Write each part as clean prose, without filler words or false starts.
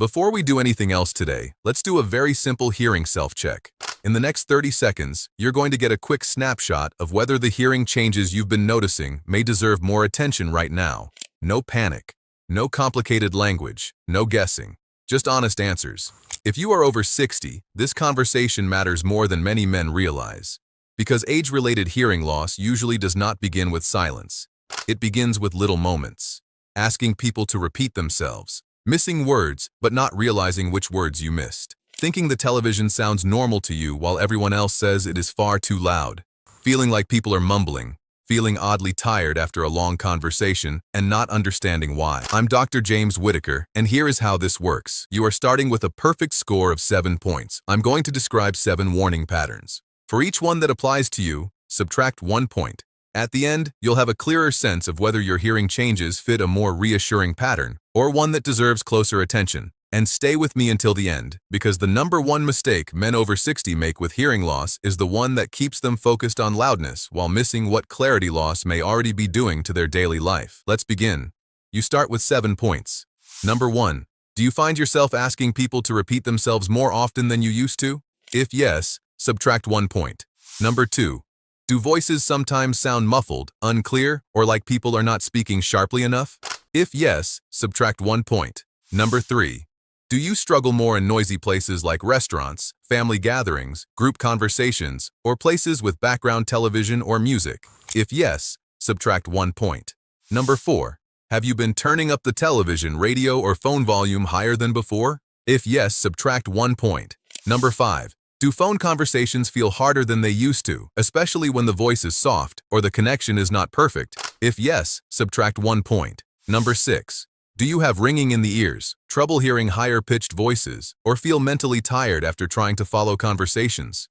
Before we do anything else today, let's do a very simple hearing self-check. In the next 30 seconds, you're going to get a quick snapshot of whether the hearing changes you've been noticing may deserve more attention right now. No panic, no complicated language, no guessing, just honest answers. If you are over 60, this conversation matters more than many men realize. Because age-related hearing loss usually does not begin with silence. It begins with little moments. Asking people to repeat themselves. Missing words, but not realizing which words you missed. Thinking the television sounds normal to you while everyone else says it is far too loud. Feeling like people are mumbling. Feeling oddly tired after a long conversation and not understanding why. I'm Dr. James Whitaker, and here is how this works. You are starting with a perfect score of 7 points. I'm going to describe 7 warning patterns. For each one that applies to you, subtract 1 point. At the end, you'll have a clearer sense of whether your hearing changes fit a more reassuring pattern or one that deserves closer attention. And stay with me until the end, because the number one mistake men over 60 make with hearing loss is the one that keeps them focused on loudness while missing what clarity loss may already be doing to their daily life. Let's begin. You start with 7 points. Number 1. Do you find yourself asking people to repeat themselves more often than you used to? If yes, subtract 1 point. Number 2. Do voices sometimes sound muffled, unclear, or like people are not speaking sharply enough? If yes, subtract 1 point. Number 3. Do you struggle more in noisy places like restaurants, family gatherings, group conversations, or places with background television or music? If yes, subtract 1 point. Number 4. Have you been turning up the television, radio, or phone volume higher than before? If yes, subtract 1 point. Number 5. Do phone conversations feel harder than they used to, especially when the voice is soft or the connection is not perfect? If yes, subtract 1 point. Number 6. Do you have ringing in the ears, trouble hearing higher-pitched voices, or feel mentally tired after trying to follow conversations?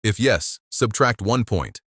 If yes, subtract 1 point.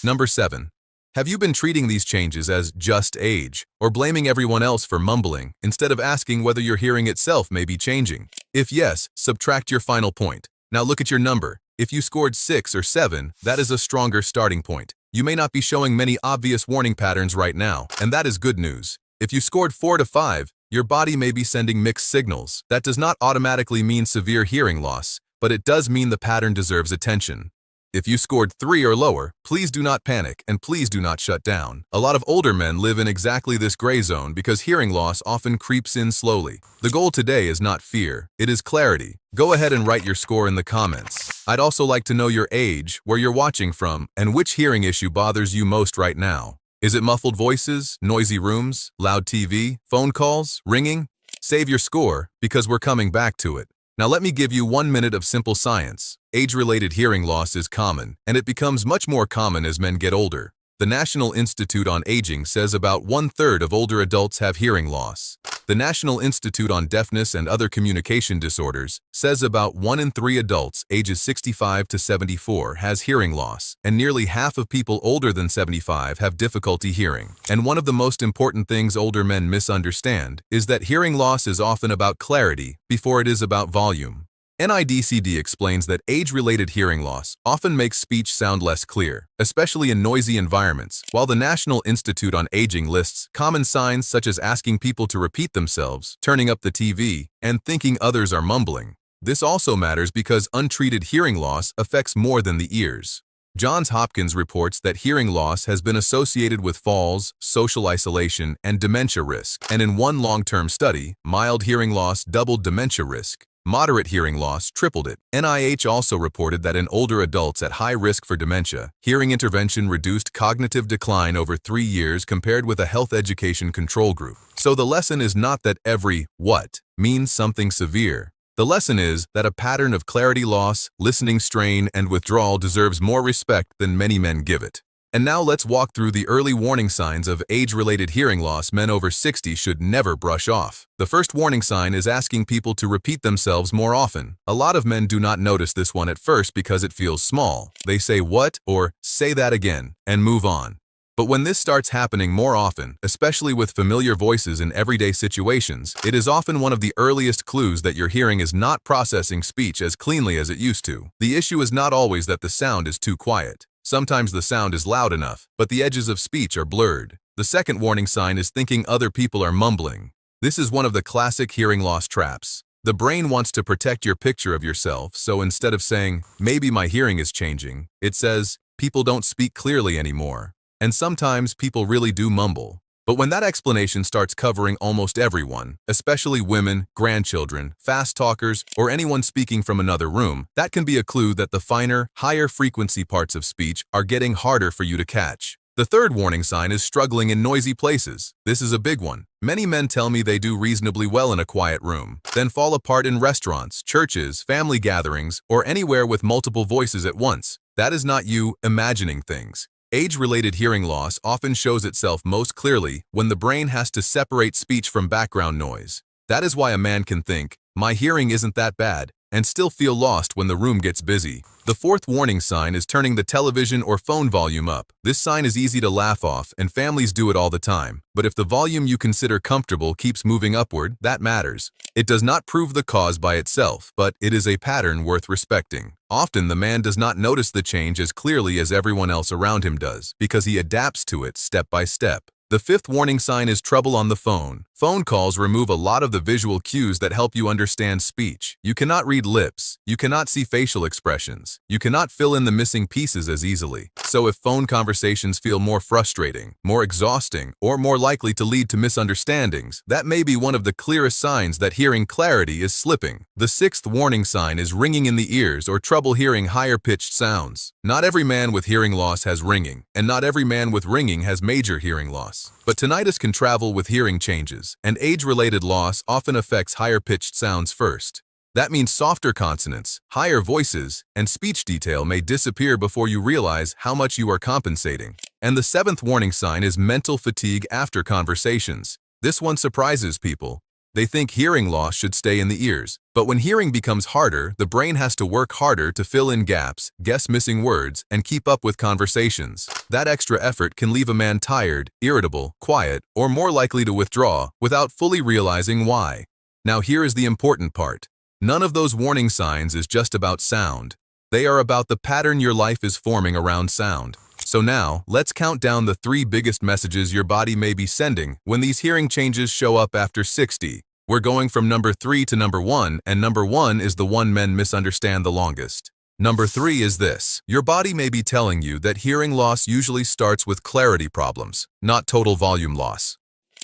Number 7. Have you been treating these changes as just age, or blaming everyone else for mumbling, instead of asking whether your hearing itself may be changing? If yes, subtract your final point. Now look at your number. If you scored 6 or 7, that is a stronger starting point. You may not be showing many obvious warning patterns right now, and that is good news. If you scored 4 to 5, your body may be sending mixed signals. That does not automatically mean severe hearing loss, but it does mean the pattern deserves attention. If you scored 3 or lower, please do not panic and please do not shut down. A lot of older men live in exactly this gray zone because hearing loss often creeps in slowly. The goal today is not fear, it is clarity. Go ahead and write your score in the comments. I'd also like to know your age, where you're watching from, and which hearing issue bothers you most right now. Is it muffled voices, noisy rooms, loud TV, phone calls, ringing? Save your score, because we're coming back to it. Now let me give you 1 minute of simple science. Age-related hearing loss is common, and it becomes much more common as men get older. The National Institute on Aging says about 1/3 of older adults have hearing loss. The National Institute on Deafness and Other Communication Disorders says about 1 in 3 adults ages 65 to 74 has hearing loss, and nearly half of people older than 75 have difficulty hearing. And one of the most important things older men misunderstand is that hearing loss is often about clarity before it is about volume. NIDCD explains that age-related hearing loss often makes speech sound less clear, especially in noisy environments, while the National Institute on Aging lists common signs such as asking people to repeat themselves, turning up the TV, and thinking others are mumbling. This also matters because untreated hearing loss affects more than the ears. Johns Hopkins reports that hearing loss has been associated with falls, social isolation, and dementia risk, and in one long-term study, mild hearing loss doubled dementia risk. Moderate hearing loss tripled it. NIH also reported that in older adults at high risk for dementia, hearing intervention reduced cognitive decline over 3 years compared with a health education control group. So the lesson is not that every what means something severe. The lesson is that a pattern of clarity loss, listening strain, and withdrawal deserves more respect than many men give it. And now let's walk through the early warning signs of age-related hearing loss men over 60 should never brush off. The first warning sign is asking people to repeat themselves more often. A lot of men do not notice this one at first because it feels small. They say what or say that again and move on. But when this starts happening more often, especially with familiar voices in everyday situations, it is often one of the earliest clues that your hearing is not processing speech as cleanly as it used to. The issue is not always that the sound is too quiet. Sometimes the sound is loud enough, but the edges of speech are blurred. The second warning sign is thinking other people are mumbling. This is one of the classic hearing loss traps. The brain wants to protect your picture of yourself, so instead of saying, maybe my hearing is changing, it says, people don't speak clearly anymore. And sometimes people really do mumble. But when that explanation starts covering almost everyone, especially women, grandchildren, fast talkers, or anyone speaking from another room, that can be a clue that the finer, higher frequency parts of speech are getting harder for you to catch. The third warning sign is struggling in noisy places. This is a big one. Many men tell me they do reasonably well in a quiet room, then fall apart in restaurants, churches, family gatherings, or anywhere with multiple voices at once. That is not you imagining things. Age-related hearing loss often shows itself most clearly when the brain has to separate speech from background noise. That is why a man can think, my hearing isn't that bad, and still feel lost when the room gets busy. The fourth warning sign is turning the television or phone volume up. This sign is easy to laugh off, and families do it all the time. But if the volume you consider comfortable keeps moving upward, that matters. It does not prove the cause by itself, but it is a pattern worth respecting. Often the man does not notice the change as clearly as everyone else around him does, because he adapts to it step by step. The fifth warning sign is trouble on the phone. Phone calls remove a lot of the visual cues that help you understand speech. You cannot read lips. You cannot see facial expressions. You cannot fill in the missing pieces as easily. So if phone conversations feel more frustrating, more exhausting, or more likely to lead to misunderstandings, that may be one of the clearest signs that hearing clarity is slipping. The sixth warning sign is ringing in the ears or trouble hearing higher-pitched sounds. Not every man with hearing loss has ringing, and not every man with ringing has major hearing loss. But tinnitus can travel with hearing changes, and age-related loss often affects higher-pitched sounds first. That means softer consonants, higher voices, and speech detail may disappear before you realize how much you are compensating. And the seventh warning sign is mental fatigue after conversations. This one surprises people. They think hearing loss should stay in the ears. But when hearing becomes harder, the brain has to work harder to fill in gaps, guess missing words, and keep up with conversations. That extra effort can leave a man tired, irritable, quiet, or more likely to withdraw without fully realizing why. Now here is the important part. None of those warning signs is just about sound. They are about the pattern your life is forming around sound. So now, let's count down the 3 biggest messages your body may be sending when these hearing changes show up after 60. We're going from number 3 to number 1, and number 1 is the one men misunderstand the longest. Number 3 is this. Your body may be telling you that hearing loss usually starts with clarity problems, not total volume loss.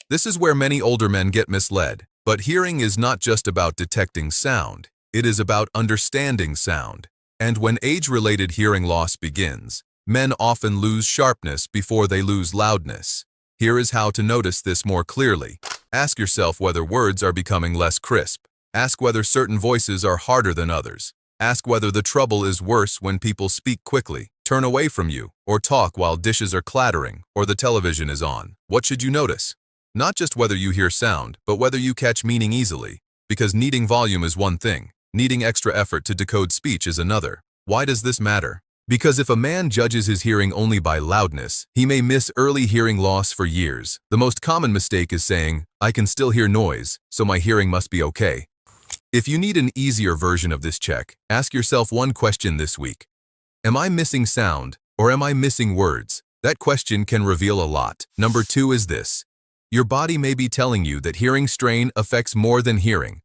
This is where many older men get misled. But hearing is not just about detecting sound. It is about understanding sound. And when age-related hearing loss begins, men often lose sharpness before they lose loudness. Here is how to notice this more clearly. Ask yourself whether words are becoming less crisp. Ask whether certain voices are harder than others. Ask whether the trouble is worse when people speak quickly, turn away from you, or talk while dishes are clattering or the television is on. What should you notice? Not just whether you hear sound, but whether you catch meaning easily. Because needing volume is one thing. Needing extra effort to decode speech is another. Why does this matter? Because if a man judges his hearing only by loudness, he may miss early hearing loss for years. The most common mistake is saying, I can still hear noise, so my hearing must be okay. If you need an easier version of this check, ask yourself one question this week. Am I missing sound, or am I missing words? That question can reveal a lot. Number 2 is this. Your body may be telling you that hearing strain affects more than hearing.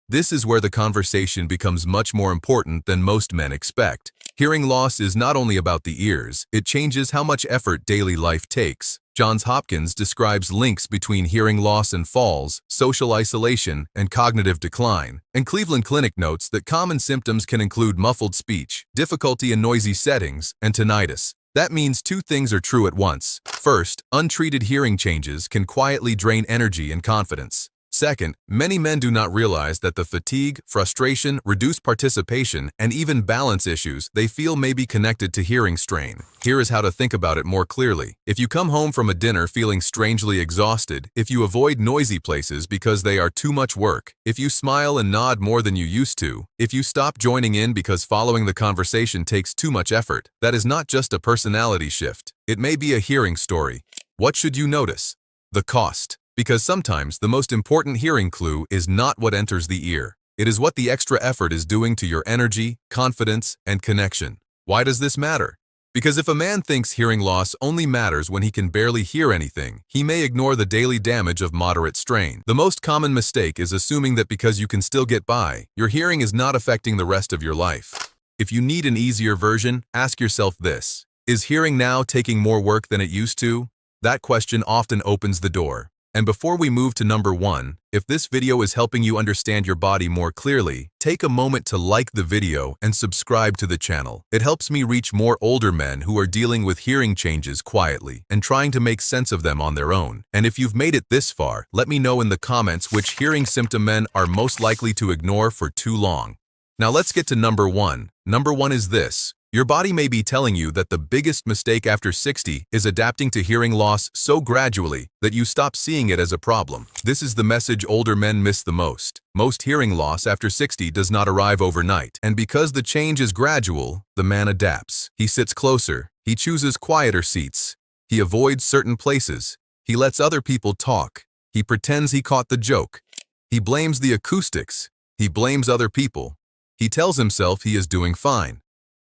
This is where the conversation becomes much more important than most men expect. Hearing loss is not only about the ears, it changes how much effort daily life takes. Johns Hopkins describes links between hearing loss and falls, social isolation, and cognitive decline. And Cleveland Clinic notes that common symptoms can include muffled speech, difficulty in noisy settings, and tinnitus. That means 2 things are true at once. First, untreated hearing changes can quietly drain energy and confidence. Second, many men do not realize that the fatigue, frustration, reduced participation, and even balance issues they feel may be connected to hearing strain. Here is how to think about it more clearly. If you come home from a dinner feeling strangely exhausted, if you avoid noisy places because they are too much work, if you smile and nod more than you used to, if you stop joining in because following the conversation takes too much effort, that is not just a personality shift. It may be a hearing story. What should you notice? The cost. Because sometimes the most important hearing clue is not what enters the ear. It is what the extra effort is doing to your energy, confidence, and connection. Why does this matter? Because if a man thinks hearing loss only matters when he can barely hear anything, he may ignore the daily damage of moderate strain. The most common mistake is assuming that because you can still get by, your hearing is not affecting the rest of your life. If you need an easier version, ask yourself this: is hearing now taking more work than it used to? That question often opens the door. And before we move to number 1, if this video is helping you understand your body more clearly, take a moment to like the video and subscribe to the channel. It helps me reach more older men who are dealing with hearing changes quietly and trying to make sense of them on their own. And if you've made it this far, let me know in the comments which hearing symptom men are most likely to ignore for too long. Now let's get to number 1. Number 1 is this: your body may be telling you that the biggest mistake after 60 is adapting to hearing loss so gradually that you stop seeing it as a problem. This is the message older men miss the most. Most hearing loss after 60 does not arrive overnight, and because the change is gradual, the man adapts. He sits closer, he chooses quieter seats, he avoids certain places, he lets other people talk, he pretends he caught the joke, he blames the acoustics, he blames other people, he tells himself he is doing fine.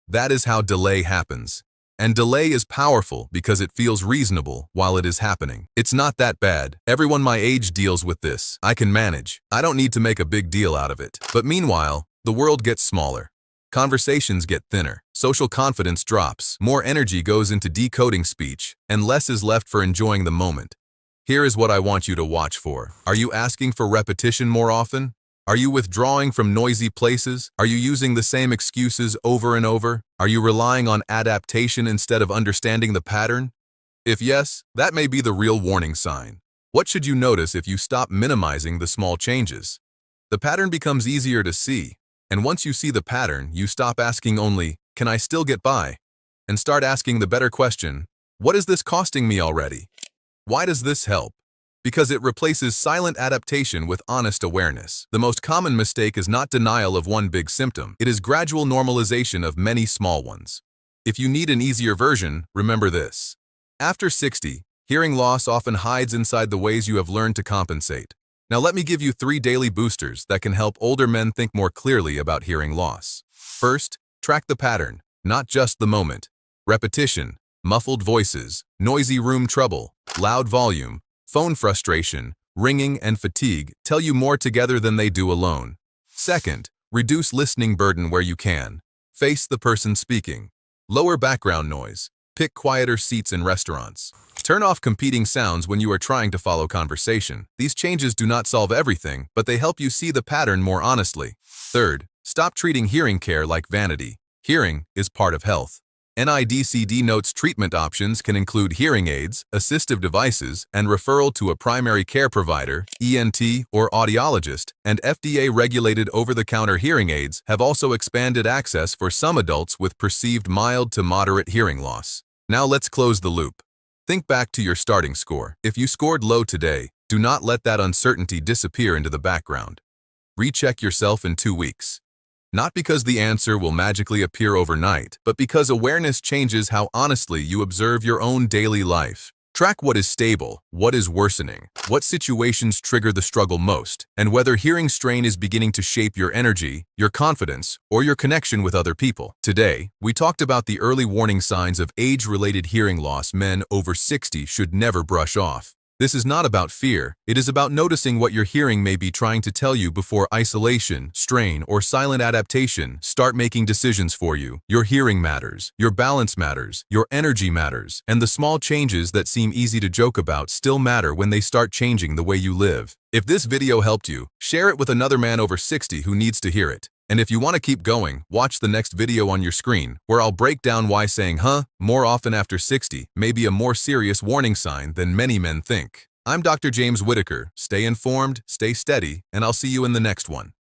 That is how delay happens. And delay is powerful because it feels reasonable while it is happening. It's not that bad. Everyone my age deals with this. I can manage. I don't need to make a big deal out of it. But meanwhile, the world gets smaller. Conversations get thinner. Social confidence drops. More energy goes into decoding speech, and less is left for enjoying the moment. Here is what I want you to watch for. Are you asking for repetition more often? Are you withdrawing from noisy places? Are you using the same excuses over and over? Are you relying on adaptation instead of understanding the pattern? If yes, that may be the real warning sign. What should you notice if you stop minimizing the small changes? The pattern becomes easier to see, and once you see the pattern, you stop asking only, "Can I still get by?" and start asking the better question, "What is this costing me already?" Why does this help? Because it replaces silent adaptation with honest awareness. The most common mistake is not denial of one big symptom. It is gradual normalization of many small ones. If you need an easier version, remember this: after 60, hearing loss often hides inside the ways you have learned to compensate. Now let me give you 3 daily boosters that can help older men think more clearly about hearing loss. First, track the pattern, not just the moment. Repetition, muffled voices, noisy room trouble, loud volume, phone frustration, ringing, and fatigue tell you more together than they do alone. Second, reduce listening burden where you can. Face the person speaking. Lower background noise. Pick quieter seats in restaurants. Turn off competing sounds when you are trying to follow conversation. These changes do not solve everything, but they help you see the pattern more honestly. Third, stop treating hearing care like vanity. Hearing is part of health. NIDCD notes treatment options can include hearing aids, assistive devices, and referral to a primary care provider, ENT, or audiologist, and FDA-regulated over-the-counter hearing aids have also expanded access for some adults with perceived mild to moderate hearing loss. Now let's close the loop. Think back to your starting score. If you scored low today, do not let that uncertainty disappear into the background. Recheck yourself in 2 weeks. Not because the answer will magically appear overnight, but because awareness changes how honestly you observe your own daily life. Track what is stable, what is worsening, what situations trigger the struggle most, and whether hearing strain is beginning to shape your energy, your confidence, or your connection with other people. Today, we talked about the early warning signs of age-related hearing loss men over 60 should never brush off. This is not about fear. It is about noticing what your hearing may be trying to tell you before isolation, strain, or silent adaptation start making decisions for you. Your hearing matters, your balance matters, your energy matters, and the small changes that seem easy to joke about still matter when they start changing the way you live. If this video helped you, share it with another man over 60 who needs to hear it. And if you want to keep going, watch the next video on your screen, where I'll break down why saying more often after 60 may be a more serious warning sign than many men think. I'm Dr. James Whitaker. Stay informed, stay steady, and I'll see you in the next one.